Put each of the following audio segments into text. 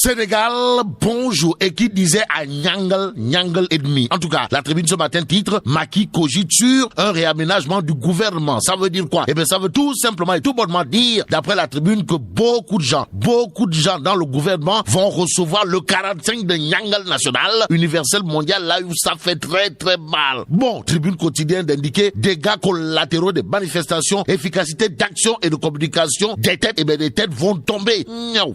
Sénégal, bonjour. Et qui disait à Nyangal et demi. En tout cas, la tribune ce matin titre Macky cogite sur un réaménagement du gouvernement. Ça veut dire quoi? Eh bien, ça veut tout simplement et tout bonnement dire, d'après la tribune, que beaucoup de gens dans le gouvernement vont recevoir le 45 de Nyangal national, universel mondial, là où ça fait très très mal. Bon, tribune quotidienne d'indiquer dégâts collatéraux des manifestations, efficacité d'action et de communication des têtes. Eh bien, des têtes vont tomber.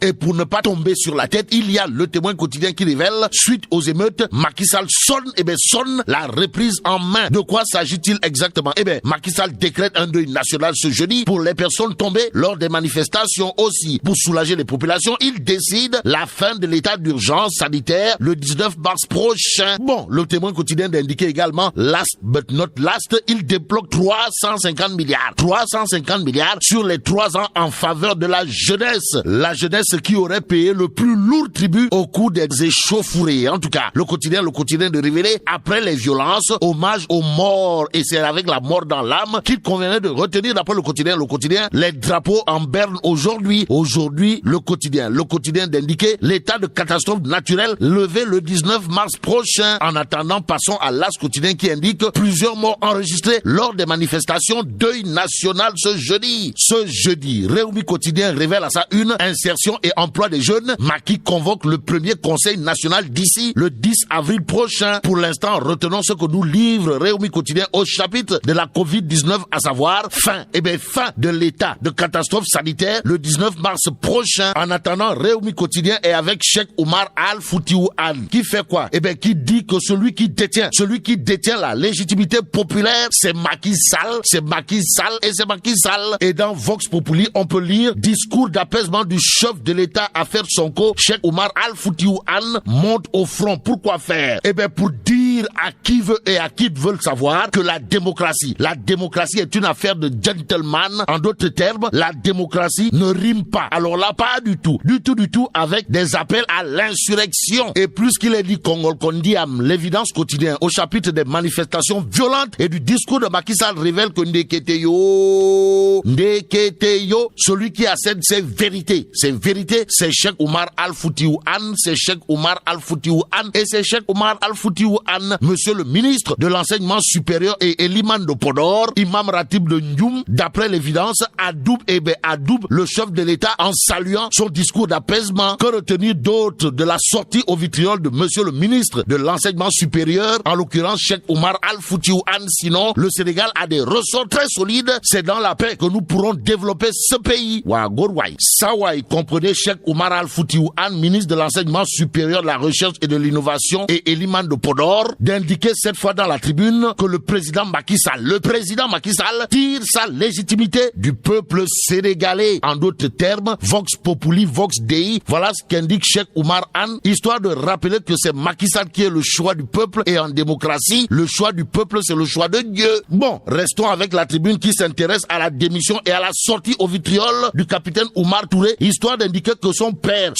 Et pour ne pas tomber sur la tête, il y a le témoin quotidien qui révèle, suite aux émeutes, Macky Sall sonne la reprise en main. De quoi s'agit-il exactement? Eh bien, Macky Sall décrète un deuil national ce jeudi pour les personnes tombées lors des manifestations aussi. Pour soulager les populations, il décide la fin de l'état d'urgence sanitaire le 19 mars prochain. Bon, le témoin quotidien d'indiquer également, last but not last, il débloque 350 milliards sur les 3 ans en faveur de la jeunesse. La jeunesse qui aurait payé le plus lourd tribut au cours des échauffourées. En tout cas, le quotidien de révéler, après les violences, hommage aux morts. Et c'est avec la mort dans l'âme qu'il convenait de retenir, d'après le quotidien, les drapeaux en berne aujourd'hui. Aujourd'hui, le quotidien d'indiquer l'état de catastrophe naturelle levé le 19 mars prochain. En attendant, passons à l'As quotidien qui indique plusieurs morts enregistrés lors des manifestations deuil national ce jeudi. Réumi quotidien révèle à sa une insertion et emploi des jeunes. Macky convoque le premier conseil national d'ici le 10 avril prochain. Pour l'instant, retenons ce que nous livre Réumi quotidien au chapitre de la Covid-19, à savoir fin de l'état de catastrophe sanitaire le 19 mars prochain. En attendant, Réumi quotidien est avec Cheikh Oumar Al-Foutiou Anne. Qui fait quoi? Qui dit que celui qui détient la légitimité populaire, c'est Macky Sall. Et dans Vox Populi, on peut lire discours d'apaisement du chef de l'État Affaire Sonko, Cheikh Oumar Al-Foutiou Anne, monte au front. Pourquoi faire? Pour dire à qui veut et à qui veut le savoir que la démocratie est une affaire de gentleman. En d'autres termes, la démocratie ne rime pas. Alors là, pas du tout avec des appels à l'insurrection. Et plus qu'il est dit Congol Kondiam, l'évidence quotidien au chapitre des manifestations violentes et du discours de Macky Sall révèle que Ndeketeyo, celui qui assène ses vérités, c'est Cheikh Oumar Al-Foutiou Anne, et c'est Cheikh Oumar Al-Foutiou Anne, monsieur le ministre de l'enseignement supérieur et l'imam de Podor, imam ratib de Ndioum, d'après l'évidence, adoube le chef de l'État en saluant son discours d'apaisement. Que retenir d'autre de la sortie au vitriol de monsieur le ministre de l'enseignement supérieur, en l'occurrence Cheikh Oumar Al-Foutiou Anne? Sinon, le Sénégal a des ressorts très solides. C'est dans la paix que nous pourrons développer ce pays. Sawai, comprenez Cheikh Oumar Al-Foutiou Anne, ministre de l'enseignement supérieur, de la recherche et de l'innovation et l'imam de Podor, d'indiquer cette fois dans la tribune que le président Macky Sall tire sa légitimité du peuple sénégalais. En d'autres termes, Vox Populi, Vox Dei, voilà ce qu'indique Cheikh Oumar Anne, histoire de rappeler que c'est Macky Sall qui est le choix du peuple, et en démocratie, le choix du peuple, c'est le choix de Dieu. Bon, restons avec la tribune qui s'intéresse à la démission et à la sortie au vitriol du capitaine Oumar Touré, histoire d'indiquer que son père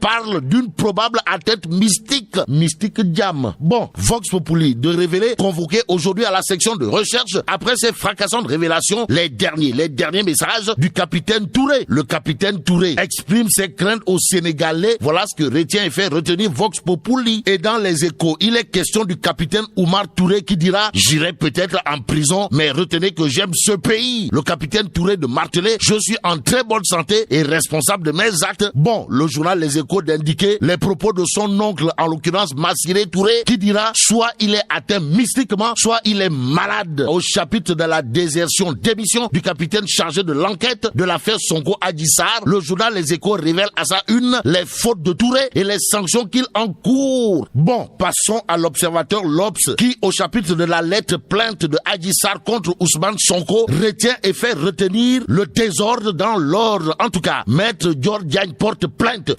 parle d'une probable atteinte mystique diam. Bon, Vox Populi de révéler, convoqué aujourd'hui à la section de recherche après ces fracassantes révélations, les derniers messages du capitaine Touré. Le capitaine Touré exprime ses craintes aux Sénégalais. Voilà ce que retient et fait retenir Vox Populi. Et dans les Échos, il est question du capitaine Oumar Touré qui dira « J'irai peut-être en prison, mais retenez que j'aime ce pays ». Le capitaine Touré de marteler « Je suis en très bonne santé et responsable de mes actes ». Bon, le journal Les Échos d'indiquer les propos de son oncle, en l'occurrence Massiré Touré, qui dira soit il est atteint mystiquement, soit il est malade. Au chapitre de la démission du capitaine chargé de l'enquête de l'affaire Sonko Adji Sarr, le journal Les Échos révèle à sa une les fautes de Touré et les sanctions qu'il encourt. Bon, passons à l'Observateur L'Obs, qui au chapitre de la lettre plainte de Adji Sarr contre Ousmane Sonko retient et fait retenir le désordre dans l'ordre. En tout cas, Maître Dior Diagne porte plainte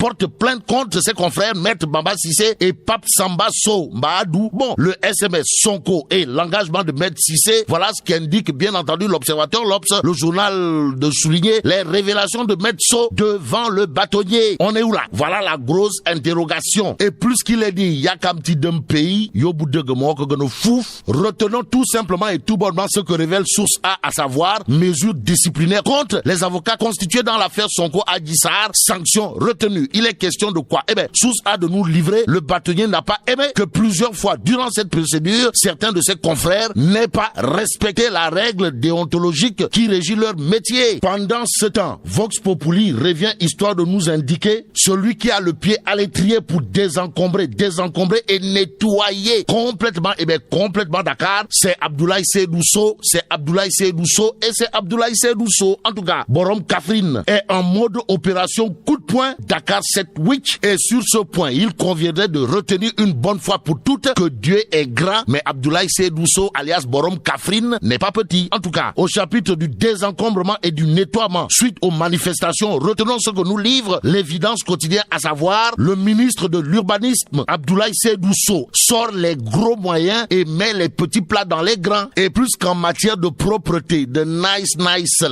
contre ses confrères Maître Bamba Sissé et Pape Samba Sow Mbadou. bon, le SMS Sonko et l'engagement de Maître Cissé, voilà ce qui indique bien entendu l'Observateur, l'Obs, le journal de souligner les révélations de Maître So devant le bâtonnier. On est où là? Voilà la grosse interrogation. Et plus qu'il est dit, il y a qu'un petit d'un pays, yobu de gemok que nous fouf. Retenons tout simplement et tout bonnement ce que révèle Source A, à savoir mesures disciplinaires contre les avocats constitués dans l'affaire Sonko Adji Sarr, sanctions retenues. Il est question de quoi? Eh bien, Source A de nous livrer, le bâtonnier n'a pas aimé que plusieurs fois durant cette procédure, certains de ses confrères n'aient pas respecté la règle déontologique qui régit leur métier. Pendant ce temps, Vox Populi revient histoire de nous indiquer celui qui a le pied à l'étrier pour désencombrer et nettoyer complètement, eh bien complètement Dakar, c'est Abdoulaye Seydou Sow, En tout cas, Borom Kaffrine est en mode opération coup de poing Dakar 7 Witch, et sur ce point, il conviendrait de retenir une bonne fois pour toutes que Dieu est grand, mais Abdoulaye Seydou Sow alias Borom Kaffrine n'est pas petit. En tout cas, au chapitre du désencombrement et du nettoiement suite aux manifestations, retenons ce que nous livre l'évidence quotidienne, à savoir le ministre de l'urbanisme Abdoulaye Seydou Sow sort les gros moyens et met les petits plats dans les grands. Et plus qu'en matière de propreté, de nice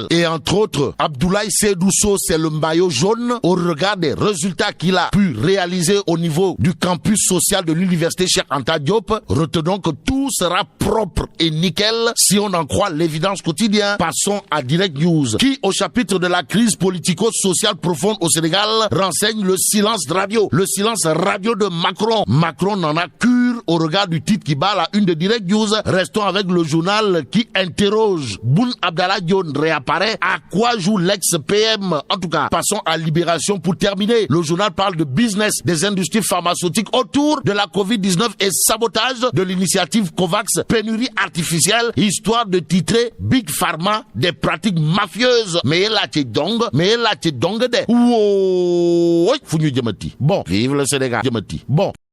et entre autres, Abdoulaye Seydou Sow, c'est le maillot jaune au regard des résultats qu'il a pu réaliser au niveau du campus social de l'université Cheikh Anta Diop. Retenons que tout sera propre et nickel si on en croit l'évidence quotidienne. Passons à Direct News, qui au chapitre de la crise politico-sociale profonde au Sénégal renseigne le silence radio. Le silence radio de Macron. Macron n'en a cure au regard du titre qui bat la une de Direct News. Restons avec le journal qui interroge. Boun Abdallah Dionne réapparaît. À quoi joue l'ex-PM? En tout cas, passons à Libération pour terminer. Le journal parle de business des industries pharmaceutiques autour de la Covid-19 et sabotage de l'initiative COVAX, pénurie artificielle, histoire de titrer Big Pharma des pratiques mafieuses. Mais là, tu dong de. Bon, vive le Sénégal. Bon.